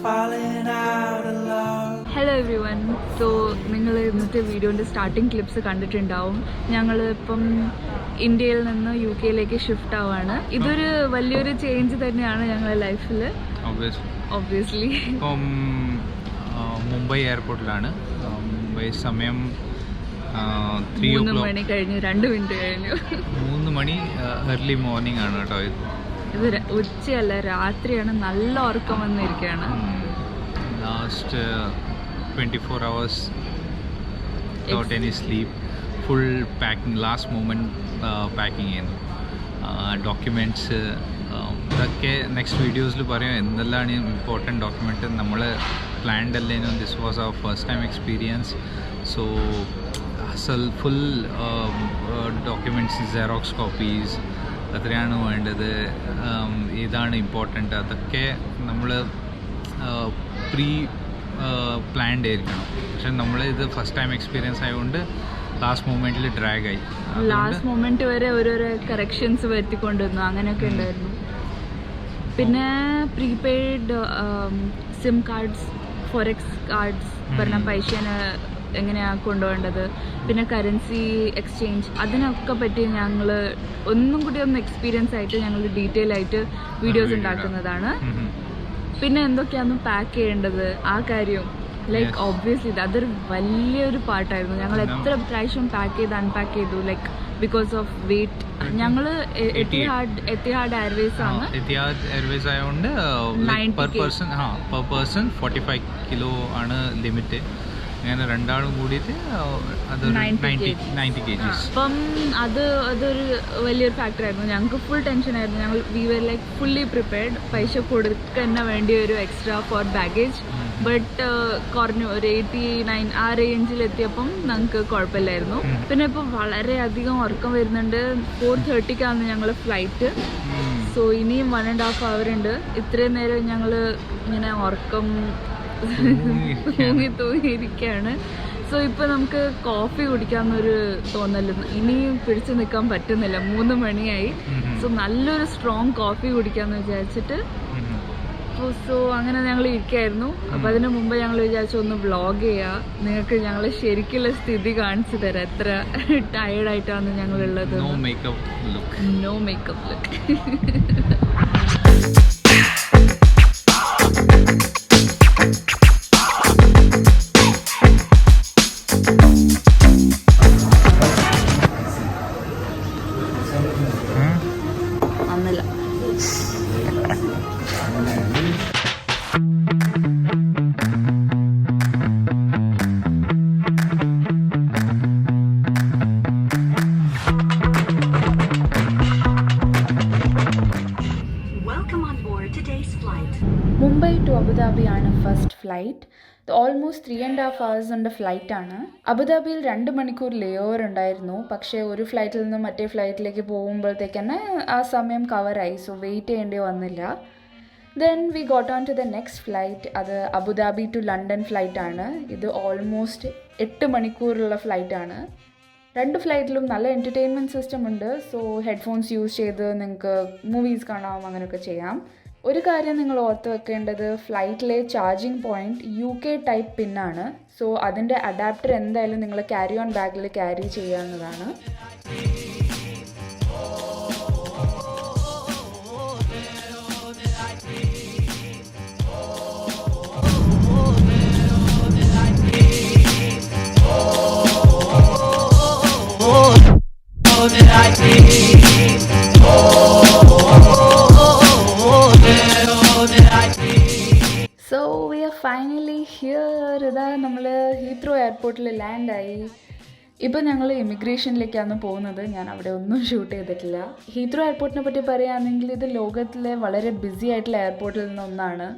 falling out of love. Hello every one. So നിങ്ങൾ ഇന്നത്തെ വീഡിയോൻ്റെ സ്റ്റാർട്ടിങ് ക്ലിപ്സ് കണ്ടിട്ടുണ്ടാവും. ഞങ്ങൾ ഇപ്പം ഇന്ത്യയിൽ നിന്ന് UK യിലേക്ക് ഷിഫ്റ്റ് ആവുകയാണ്. ഇതൊരു വലിയൊരു ചേഞ്ച് തന്നെയാണ് ഞങ്ങളുടെ ലൈഫിൽ. ഒബ്വിയസ്ലി ഇപ്പം മുംബൈ എയർപോർട്ടിലാണ്. മുംബൈ സമയം 3 മണി കഴിഞ്ഞു, 2 മിനിറ്റ് കഴിഞ്ഞു. 3 മണി ഏർലി മോർണിംഗ് ആണ് കേട്ടോ. ഇത് ഉച്ചയല്ല, രാത്രിയാണ്. നല്ല ഉറക്കം വന്നിരിക്കുകയാണ്. Last 24 hours without any sleep. Full packing, last moment packing ചെയ്യുന്നു. ഡോക്യുമെൻറ്റ്സ് ഇതൊക്കെ നെക്സ്റ്റ് വീഡിയോസിൽ പറയാം എന്തെല്ലാം ഇമ്പോർട്ടൻറ്റ് ഡോക്യുമെൻറ്റ് നമ്മൾ പ്ലാൻഡ് അല്ലേനു. This was our first time experience. So full documents, xerox copies അത്രയാണ് വേണ്ടത്. ഇതാണ് ഇമ്പോർട്ടൻ്റ്. അതൊക്കെ നമ്മൾ പ്രീ പ്ലാൻഡ് ആയിരിക്കണം. പക്ഷെ നമ്മൾ ഇത് ഫസ്റ്റ് ടൈം എക്സ്പീരിയൻസ് ആയതുകൊണ്ട് ലാസ്റ്റ് മൊമെൻറ്റിൽ ഡ്രാഗ് ആയി. ലാസ്റ്റ് മൊമെൻറ്റ് വരെ ഓരോരോ കറക്ഷൻസ് വരുത്തിക്കൊണ്ടുവന്നു, അങ്ങനെയൊക്കെ ഉണ്ടായിരുന്നു. പിന്നെ prepaid SIM cards, forex cards പറഞ്ഞ പൈസേനെ എങ്ങനെയാണ് കൊണ്ടുപോകേണ്ടത്, പിന്നെ കറൻസി എക്സ്ചേഞ്ച്, അതിനൊക്കെ പറ്റി ഞങ്ങൾ ഒന്നും കൂടി ഒന്ന് എക്സ്പീരിയൻസ് ആയിട്ട് ഞങ്ങൾ ഡീറ്റെയിൽ ആയിട്ട് വീഡിയോസ് ഉണ്ടാക്കുന്നതാണ്. പിന്നെ എന്തൊക്കെയാണ് പാക്ക് ചെയ്യേണ്ടത് ആ കാര്യം, ലൈക്ക് ഒബ്വിയസ്ലി അതൊരു വലിയൊരു പാർട്ടായിരുന്നു. ഞങ്ങൾ എത്ര പ്രാവശ്യം പാക്ക് ചെയ്ത് അൺപാക്ക് ചെയ്തു, ലൈക്ക് ബിക്കോസ് ഓഫ് വെയിറ്റ്. ഞങ്ങൾ എത്തിഹാഡ് എയർവേസ് ആണ്. എത്തിഹാദ് എയർവേസ് ആയതുകൊണ്ട് പെർ പേഴ്സൺ 45 കിലോ ആണ് ലിമിറ്റ്. അങ്ങനെ രണ്ടാളും കൂടിയിട്ട് അത് 90 kg. അപ്പം അതൊരു വലിയൊരു ഫാക്ടറായിരുന്നു. ഞങ്ങൾക്ക് ഫുൾ ടെൻഷനായിരുന്നു. ഞങ്ങൾ we were like fully prepared. പൈസ കൊടുക്കുന്ന വേണ്ടി ഒരു എക്സ്ട്രാ ഫോർ ബാഗേജ്. ബട്ട് കുറഞ്ഞു, ഒരു 89 ആ റേഞ്ചിലെത്തിയപ്പം ഞങ്ങൾക്ക് കുഴപ്പമില്ലായിരുന്നു. പിന്നെ ഇപ്പോൾ വളരെയധികം ഉറക്കം വരുന്നുണ്ട്. 4:30 ഞങ്ങൾ ഫ്ലൈറ്റ്. സോ ഇനിയും 1.5 hour ഉണ്ട്. ഇത്രയും നേരം ഞങ്ങൾ ഇങ്ങനെ ഉറക്കം തൂങ്ങിയിരിക്കുകയാണ്. സോ ഇപ്പോൾ നമുക്ക് കോഫി കുടിക്കാമെന്നൊരു തോന്നല്. ഇനിയും പിടിച്ചു നിൽക്കാൻ പറ്റുന്നില്ല, 3 മണിയായി. സോ നല്ലൊരു സ്ട്രോങ് കോഫി കുടിക്കാമെന്ന് വിചാരിച്ചിട്ട് സോ അങ്ങനെ ഞങ്ങൾ ഇരിക്കുകയായിരുന്നു. അപ്പോൾ അതിന് മുമ്പ് ഞങ്ങൾ വിചാരിച്ചു ഒന്ന് വ്ളോഗ് ചെയ്യുക, നിങ്ങൾക്ക് ഞങ്ങൾ ശരിക്കുള്ള സ്ഥിതി കാണിച്ചു തരാം, എത്ര ടയേർഡായിട്ടാണ് ഞങ്ങളുള്ളത്. No makeup look. Mumbai to അബുദാബിയാണ് ഫസ്റ്റ് ഫ്ലൈറ്റ്. ഓൾമോസ്റ്റ് 3.5 hours ഉണ്ട് ഫ്ലൈറ്റാണ്. അബുദാബിയിൽ 2 മണിക്കൂർ ലേ ഓവർ ഉണ്ടായിരുന്നു. പക്ഷേ ഒരു ഫ്ലൈറ്റിൽ നിന്ന് മറ്റേ ഫ്ലൈറ്റിലേക്ക് പോകുമ്പോഴത്തേക്ക് തന്നെ ആ സമയം കവറായി. സോ വെയിറ്റ് ചെയ്യേണ്ടി വന്നില്ല. Then we got on to the next flight. അത് അബുദാബി ടു ലണ്ടൻ ഫ്ലൈറ്റാണ്. ഇത് ഓൾമോസ്റ്റ് 8 മണിക്കൂറുള്ള ഫ്ലൈറ്റാണ്. 2 ഫ്ലൈറ്റിലും നല്ല എൻ്റർടൈൻമെൻറ്റ് സിസ്റ്റം ഉണ്ട്. സോ ഹെഡ്ഫോൺസ് യൂസ് ചെയ്ത് നിങ്ങൾക്ക് മൂവീസ് കാണാം, അങ്ങനെയൊക്കെ ചെയ്യാം. ഒരു കാര്യം നിങ്ങൾ ഓർത്ത് വെക്കേണ്ടത്, ഫ്ലൈറ്റിലെ ചാർജിങ് പോയിൻറ്റ് UK ടൈപ്പ് പിന്നാണ്. സോ അതിൻ്റെ അഡാപ്റ്റർ എന്തായാലും നിങ്ങൾ ക്യാരി ഓൺ ബാഗിൽ ക്യാരി ചെയ്യാവുന്നതാണ്. So we are finally here. ഇതാ നമ്മൾ ഹീത്രോ എയർപോർട്ടിൽ ലാൻഡായി. ഇപ്പോൾ ഞങ്ങൾ ഇമിഗ്രേഷനിലേക്കാണ് പോകുന്നത്. ഞാൻ അവിടെ ഒന്നും ഷൂട്ട് ചെയ്തിട്ടില്ല. ഹീത്രോ എയർപോർട്ടിനെ പറ്റി പറയുകയാണെങ്കിൽ ഇത് ലോകത്തിലെ വളരെ ബിസി ആയിട്ടുള്ള എയർപോർട്ടിൽ നിന്നൊന്നാണ്.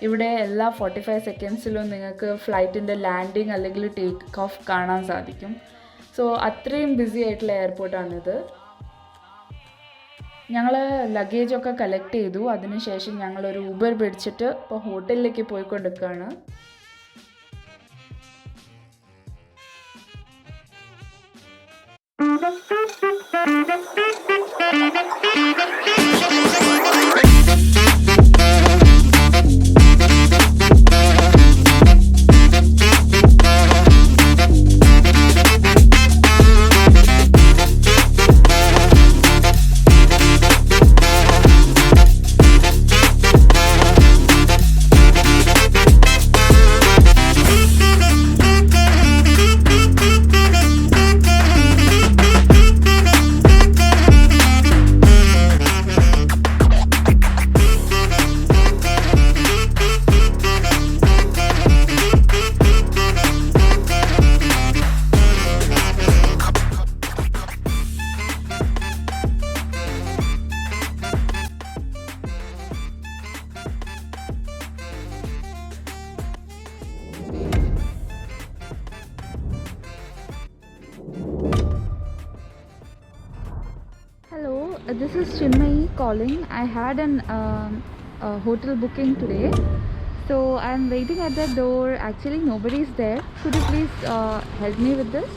ഇവിടെ എല്ലാ 45 സെക്കൻഡ്സിലും നിങ്ങൾക്ക് ഫ്ലൈറ്റിൻ്റെ ലാൻഡിങ് അല്ലെങ്കിൽ ടേക്ക് ഓഫ് കാണാൻ സാധിക്കും. സോ അത്രയും ബിസി ആയിട്ടുള്ള എയർപോർട്ടാണിത്. ഞങ്ങൾ ലഗേജൊക്കെ കളക്ട് ചെയ്തു. അതിനുശേഷം ഞങ്ങളൊരു ഊബർ പിടിച്ചിട്ട് ഇപ്പോൾ ഹോട്ടലിലേക്ക് പോയിക്കൊണ്ടിരിക്കുകയാണ്. This is Chinmayi calling. I had an hotel booking today, so I'm waiting at the door. Actually, nobody is there. Could you please help me with this?